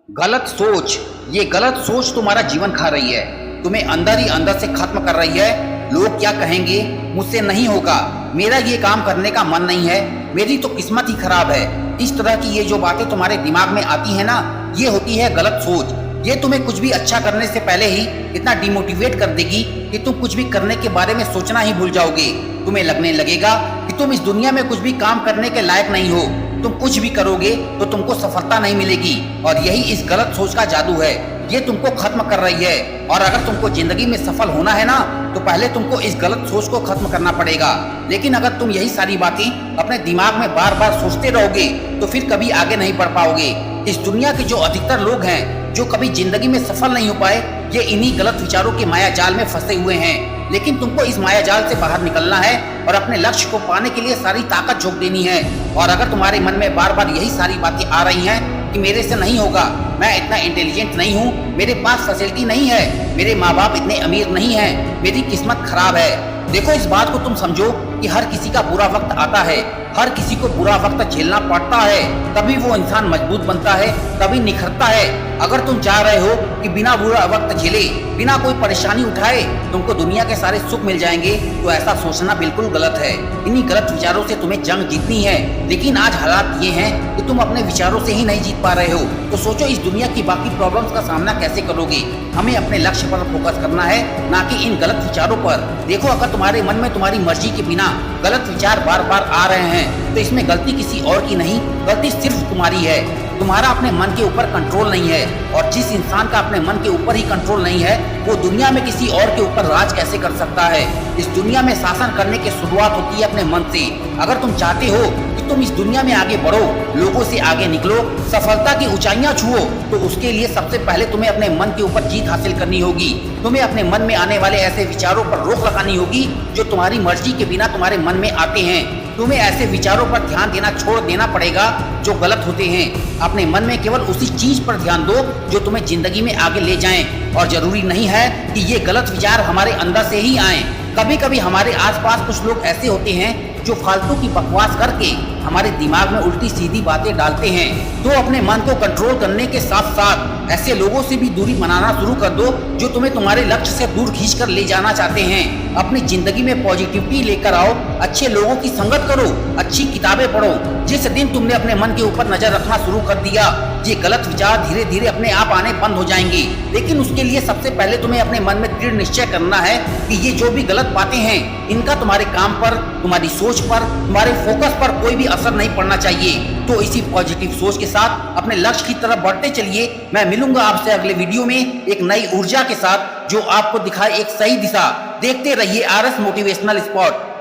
गलत सोच, ये गलत सोच तुम्हारा जीवन खा रही है, तुम्हें अंदर ही अंदर से खत्म कर रही है। लोग क्या कहेंगे, मुझसे नहीं होगा, मेरा ये काम करने का मन नहीं है, मेरी तो किस्मत ही खराब है। इस तरह की ये जो बातें तुम्हारे दिमाग में आती है ना, ये होती है गलत सोच। ये तुम्हें कुछ भी अच्छा करने से पहले ही इतना डिमोटिवेट कर देगी कि तुम कुछ भी करने के बारे में सोचना ही भूल जाओगे। तुम्हें लगने लगेगा कि तुम इस दुनिया में कुछ भी काम करने के लायक नहीं हो, तुम कुछ भी करोगे तो तुमको सफलता नहीं मिलेगी। और यही इस गलत सोच का जादू है, ये तुमको खत्म कर रही है। और अगर तुमको जिंदगी में सफल होना है ना, तो पहले तुमको इस गलत सोच को खत्म करना पड़ेगा। लेकिन अगर तुम यही सारी बातें अपने दिमाग में बार बार सोचते रहोगे तो फिर कभी आगे नहीं बढ़ पाओगे। इस दुनिया के जो अधिकतर लोग हैं जो कभी जिंदगी में सफल नहीं हो पाए, ये इन्हीं गलत विचारों के माया जाल में फंसे हुए हैं। लेकिन तुमको इस माया जाल से बाहर निकलना है और अपने लक्ष्य को पाने के लिए सारी ताकत झोंक देनी है। और अगर तुम्हारे मन में बार बार यही सारी बातें आ रही हैं कि मेरे से नहीं होगा, मैं इतना इंटेलिजेंट नहीं हूँ, मेरे पास फैसिलिटी नहीं है, मेरे माँ बाप इतने अमीर नहीं हैं, मेरी किस्मत खराब है। देखो, इस बात को तुम समझो कि हर किसी का बुरा वक्त आता है, हर किसी को बुरा वक्त झेलना पड़ता है, तभी वो इंसान मजबूत बनता है, तभी निखरता है। अगर तुम चाह रहे हो कि बिना बुरा वक्त झेले, बिना कोई परेशानी उठाए तुमको दुनिया के सारे सुख मिल जाएंगे, तो ऐसा सोचना बिल्कुल गलत है। इन्हीं गलत विचारों से तुम्हें जंग जीतनी है। लेकिन आज हालात ये हैं कि तुम अपने विचारों से ही नहीं जीत पा रहे हो, तो सोचो इस दुनिया की बाकी प्रॉब्लम्स का सामना कैसे करोगे। हमें अपने लक्ष्य पर फोकस करना है, ना कि इन गलत विचारों पर। देखो, अगर तुम्हारे मन में तुम्हारी मर्जी के बिना गलत विचार बार बार आ रहे हैं, तो इसमें गलती किसी और की नहीं, गलती सिर्फ तुम्हारी है। तुम्हारा अपने मन के ऊपर कंट्रोल नहीं है, और जिस इंसान का अपने मन के ऊपर ही कंट्रोल नहीं है, वो दुनिया में किसी और के ऊपर राज कैसे कर सकता है। इस दुनिया में शासन करने की शुरुआत होती है अपने मन से। अगर तुम चाहते हो कि तुम इस दुनिया में आगे बढ़ो, लोगों से आगे निकलो, सफलता की ऊंचाइयां छुओ, तो उसके लिए सबसे पहले तुम्हें अपने मन के ऊपर जीत हासिल करनी होगी। तुम्हें अपने मन में आने वाले ऐसे विचारों पर रोक लगानी होगी जो तुम्हारी मर्जी के बिना तुम्हारे मन में आते हैं। तुम्हें ऐसे विचारों पर ध्यान देना छोड़ देना पड़ेगा जो गलत होते हैं। अपने मन में केवल उसी चीज पर ध्यान दो जो तुम्हें जिंदगी में आगे ले जाएं। और जरूरी नहीं है कि ये गलत विचार हमारे अंदर से ही आएं। कभी कभी हमारे आसपास कुछ लोग ऐसे होते हैं जो फालतू की बकवास करके हमारे दिमाग में उल्टी सीधी बातें डालते हैं। तो अपने मन को कंट्रोल करने के साथ साथ ऐसे लोगों से भी दूरी बनाना शुरू कर दो जो तुम्हें तुम्हारे लक्ष्य से दूर खींचकर ले जाना चाहते हैं। अपनी जिंदगी में पॉजिटिविटी लेकर आओ, अच्छे लोगों की संगत करो, अच्छी किताबें पढ़ो। जिस दिन तुमने अपने मन के ऊपर नजर रखना शुरू कर दिया, ये गलत विचार धीरे धीरे अपने आप आने बंद हो जाएंगे। लेकिन उसके लिए सबसे पहले तुम्हें अपने मन में दृढ़ निश्चय करना है कि ये जो भी गलत बातें हैं, इनका तुम्हारे काम पर, तुम्हारी सोच पर, तुम्हारे फोकस पर कोई भी असर नहीं पड़ना चाहिए। तो इसी पॉजिटिव सोच के साथ अपने लक्ष्य की तरफ बढ़ते चलिए। मैं मिलूंगा आपसे अगले वीडियो में एक नई ऊर्जा के साथ जो आपको दिखाए एक सही दिशा। देखते रहिए आरएस मोटिवेशनल स्पॉट।